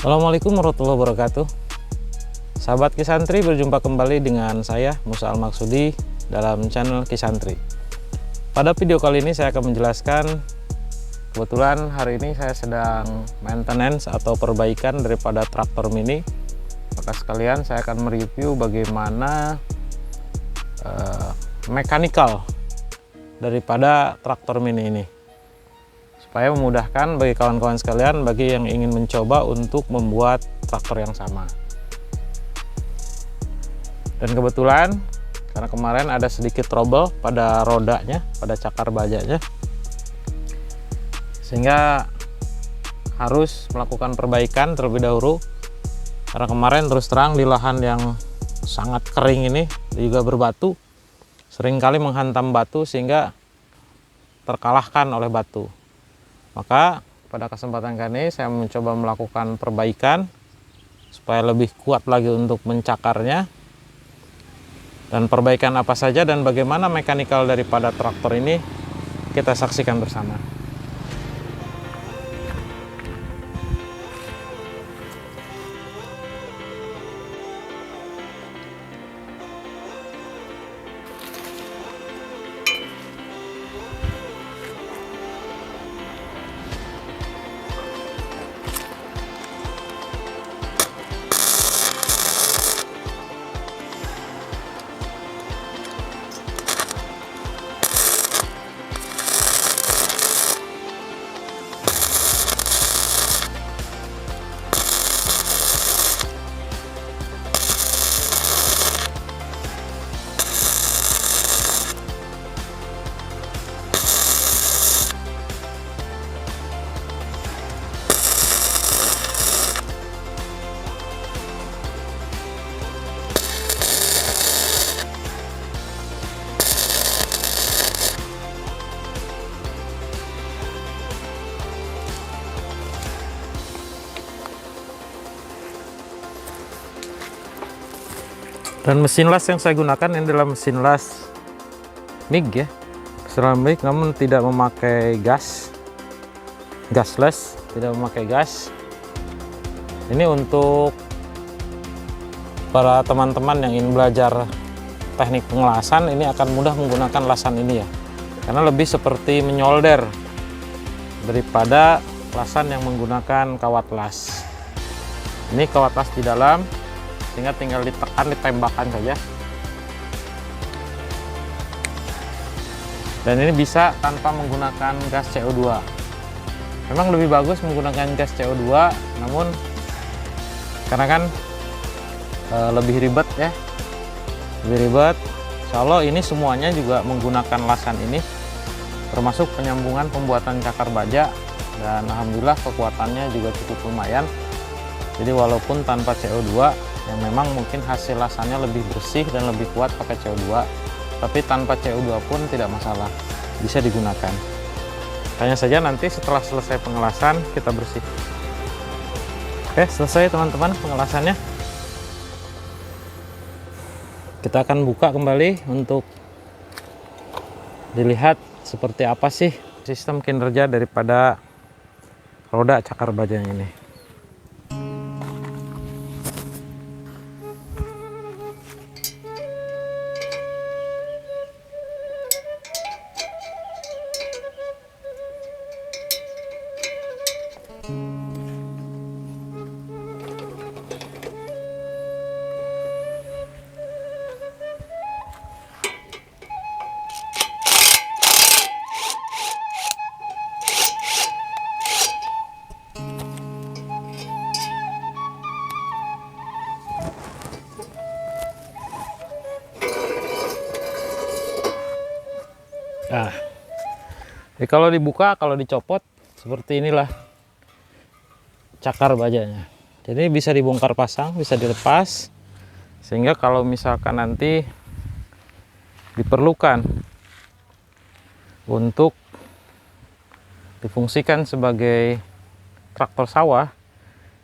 Assalamualaikum warahmatullahi wabarakatuh. Sahabat Kisantri, berjumpa kembali dengan saya Musa Al-Maksudi dalam channel Kisantri. Pada video kali ini saya akan menjelaskan, kebetulan hari ini saya sedang maintenance atau perbaikan daripada traktor mini. Maka sekalian saya akan mereview bagaimana mekanikal daripada traktor mini ini, supaya memudahkan bagi kawan-kawan sekalian bagi yang ingin mencoba untuk membuat traktor yang sama. Dan kebetulan karena kemarin ada sedikit trouble pada rodanya, pada cakar bajanya, sehingga harus melakukan perbaikan terlebih dahulu. Karena kemarin terus terang di lahan yang sangat kering ini juga berbatu, seringkali menghantam batu sehingga terkalahkan oleh batu. Maka pada kesempatan kali ini saya mencoba melakukan perbaikan supaya lebih kuat lagi untuk mencakarnya. Dan perbaikan apa saja dan bagaimana mekanikal daripada traktor ini kita saksikan bersama. Dan mesin las yang saya gunakan ini adalah mesin las MIG ya, ceramic, namun tidak memakai gasless, tidak memakai gas. Ini untuk para teman-teman yang ingin belajar teknik pengelasan, ini akan mudah menggunakan lasan ini ya, karena lebih seperti menyolder daripada lasan yang menggunakan kawat las. Ini kawat las di dalam, sehingga tinggal ditekan, ditembakkan saja. Dan ini bisa tanpa menggunakan gas CO2. Memang lebih bagus menggunakan gas CO2, namun karena kan lebih ribet ya, lebih ribet. Insya Allah ini semuanya juga menggunakan lasan ini, termasuk penyambungan pembuatan cakar baja, dan alhamdulillah kekuatannya juga cukup lumayan. Jadi walaupun tanpa CO2, yang memang mungkin hasil lasannya lebih bersih dan lebih kuat pakai CO2, tapi tanpa CO2 pun tidak masalah, bisa digunakan. Hanya saja nanti setelah selesai pengelasan kita bersih. Oke, selesai teman-teman pengelasannya. Kita akan buka kembali untuk dilihat seperti apa sih sistem kinerja daripada roda cakar bajanya ini. Nah, jadi kalau dibuka, kalau dicopot seperti inilah cakar bajanya. Jadi bisa dibongkar pasang, bisa dilepas, sehingga kalau misalkan nanti diperlukan untuk difungsikan sebagai traktor sawah,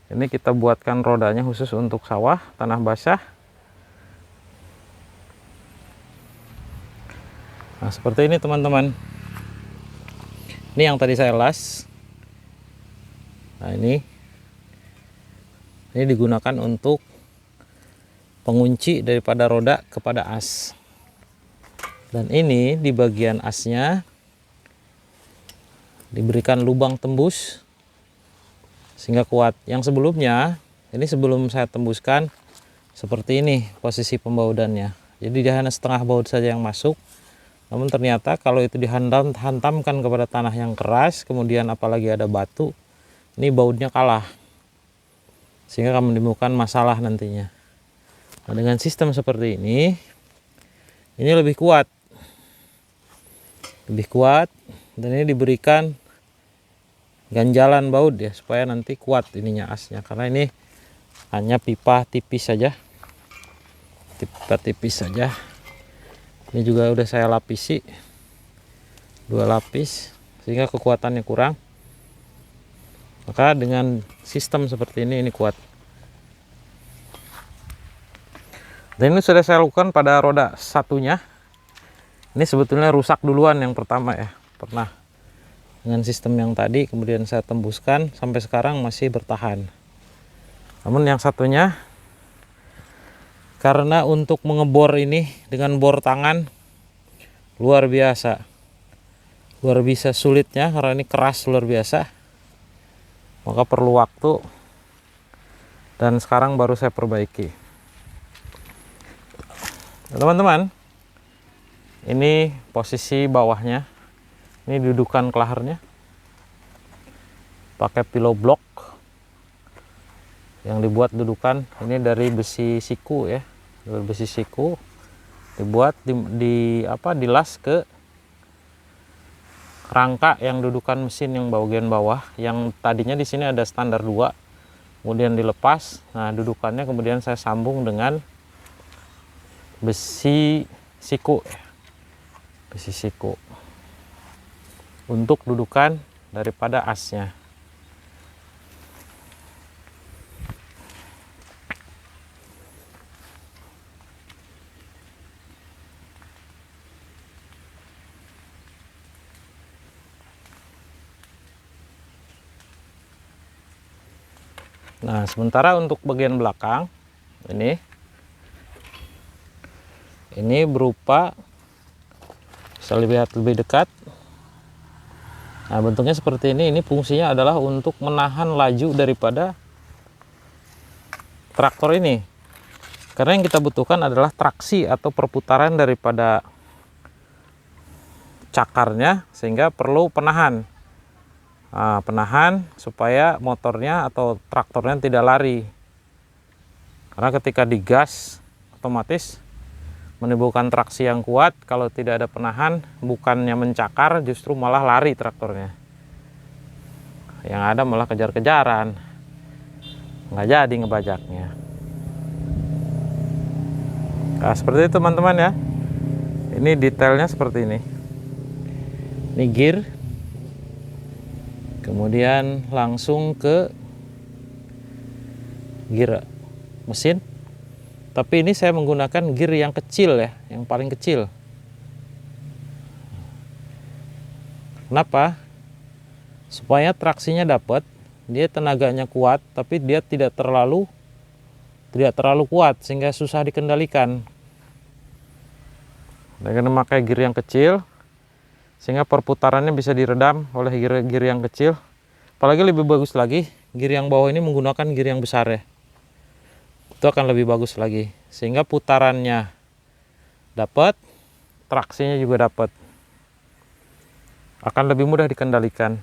ini kita buatkan rodanya khusus untuk sawah, tanah basah. Nah, seperti ini teman-teman. Ini yang tadi saya las. Nah, ini Ini digunakan untuk pengunci daripada roda kepada as. Dan ini di bagian asnya diberikan lubang tembus sehingga kuat. Yang sebelumnya, ini sebelum saya tembuskan, seperti ini posisi pembaudannya. Jadi dia hanya setengah baut saja yang masuk. Namun ternyata kalau itu dihantamkan kepada tanah yang keras, kemudian apalagi ada batu, ini bautnya kalah, sehingga akan menimbulkan masalah nantinya. Nah, dengan sistem seperti ini lebih kuat, dan ini diberikan ganjalan baut ya, supaya nanti kuat ininya asnya, karena ini hanya pipa tipis saja, Ini juga udah saya lapisi 2 lapis sehingga kekuatannya kurang. Maka dengan sistem seperti ini kuat. Dan ini sudah saya lakukan pada roda satunya. Ini sebetulnya rusak duluan yang pertama ya, pernah dengan sistem yang tadi, kemudian saya tembuskan, sampai sekarang masih bertahan. Namun yang satunya, karena untuk mengebor ini dengan bor tangan luar biasa sulitnya, karena ini keras luar biasa, maka perlu waktu, dan sekarang baru saya perbaiki. Teman-teman, ini posisi bawahnya, ini dudukan kelaharnya pakai pillow block yang dibuat dudukan ini dari besi siku ya, dari besi siku dibuat dilas ke rangka yang dudukan mesin yang bagian bawah, yang tadinya di sini ada standar 2, kemudian dilepas. Nah, dudukannya kemudian saya sambung dengan besi siku untuk dudukan daripada asnya. Nah, sementara untuk bagian belakang ini berupa, bisa lihat lebih dekat. Nah, bentuknya seperti ini. Ini fungsinya adalah untuk menahan laju daripada traktor ini. Karena yang kita butuhkan adalah traksi atau perputaran daripada cakarnya, sehingga perlu penahan. Nah, penahan supaya motornya atau traktornya tidak lari. Karena ketika digas otomatis menimbulkan traksi yang kuat. Kalau tidak ada penahan, bukannya mencakar, justru malah lari traktornya. Yang ada malah kejar-kejaran, nggak jadi ngebajaknya. Nah, seperti itu teman-teman ya. Ini detailnya seperti ini. Ini gear, kemudian langsung ke gear mesin. Tapi ini saya menggunakan gear yang kecil ya, yang paling kecil. Kenapa? Supaya traksinya dapat, dia tenaganya kuat, tapi dia tidak terlalu kuat sehingga susah dikendalikan. Dengan memakai gear yang kecil, sehingga perputarannya bisa diredam oleh gear yang kecil. Apalagi lebih bagus lagi, gear yang bawah ini menggunakan gear yang besar ya. Itu akan lebih bagus lagi, sehingga putarannya dapat, traksinya juga dapat, akan lebih mudah dikendalikan.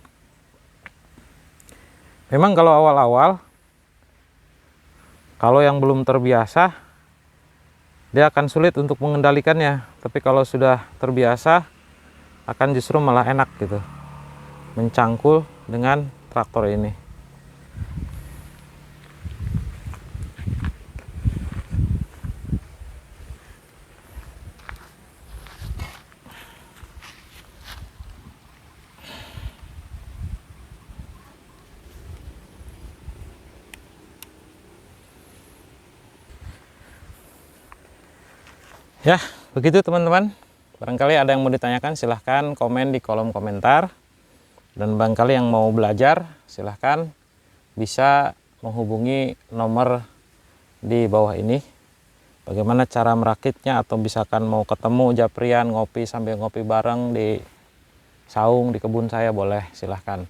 Memang kalau awal-awal, kalau yang belum terbiasa, dia akan sulit untuk mengendalikannya. Tapi kalau sudah terbiasa, akan justru malah enak gitu, mencangkul dengan traktor ini. Ya, begitu teman-teman. Barangkali ada yang mau ditanyakan, silahkan komen di kolom komentar. Dan barangkali yang mau belajar, silahkan bisa menghubungi nomor di bawah ini. Bagaimana cara merakitnya, atau misalkan mau ketemu Japrian ngopi sambil ngopi bareng di saung di kebun saya, boleh, silahkan.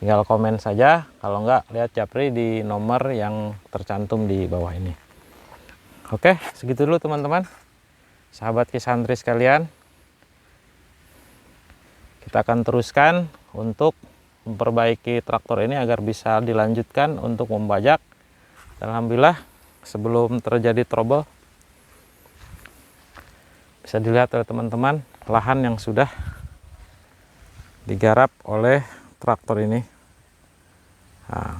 Tinggal komen saja, kalau enggak lihat Japri di nomor yang tercantum di bawah ini. Oke, segitu dulu teman-teman, sahabat Kisantri sekalian. Kita akan teruskan untuk memperbaiki traktor ini agar bisa dilanjutkan untuk membajak. Dan alhamdulillah, sebelum terjadi trouble, bisa dilihat oleh teman-teman lahan yang sudah digarap oleh traktor ini. Nah,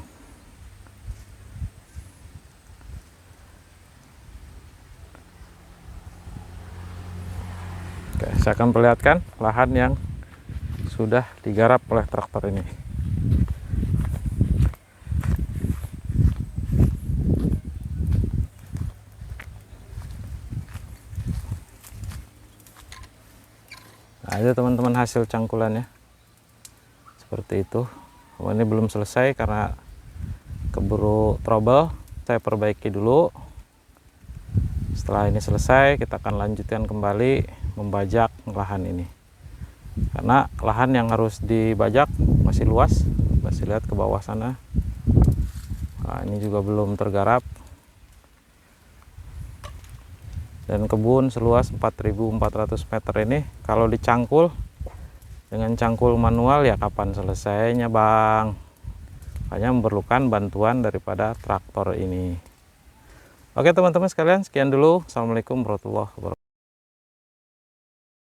oke, saya akan perlihatkan lahan yang sudah digarap oleh traktor ini. Nah, itu teman-teman hasil cangkulannya seperti itu. Oh, ini belum selesai karena keburu trouble, saya perbaiki dulu. Setelah ini selesai, kita akan lanjutkan kembali membajak lahan ini, karena lahan yang harus dibajak masih luas. Masih lihat ke bawah sana. Nah, ini juga belum tergarap, dan kebun seluas 4.400 meter ini kalau dicangkul dengan cangkul manual, ya kapan selesainya bang. Hanya memerlukan bantuan daripada traktor ini. Oke teman-teman sekalian, sekian dulu. Assalamualaikum warahmatullahi wabarakatuh.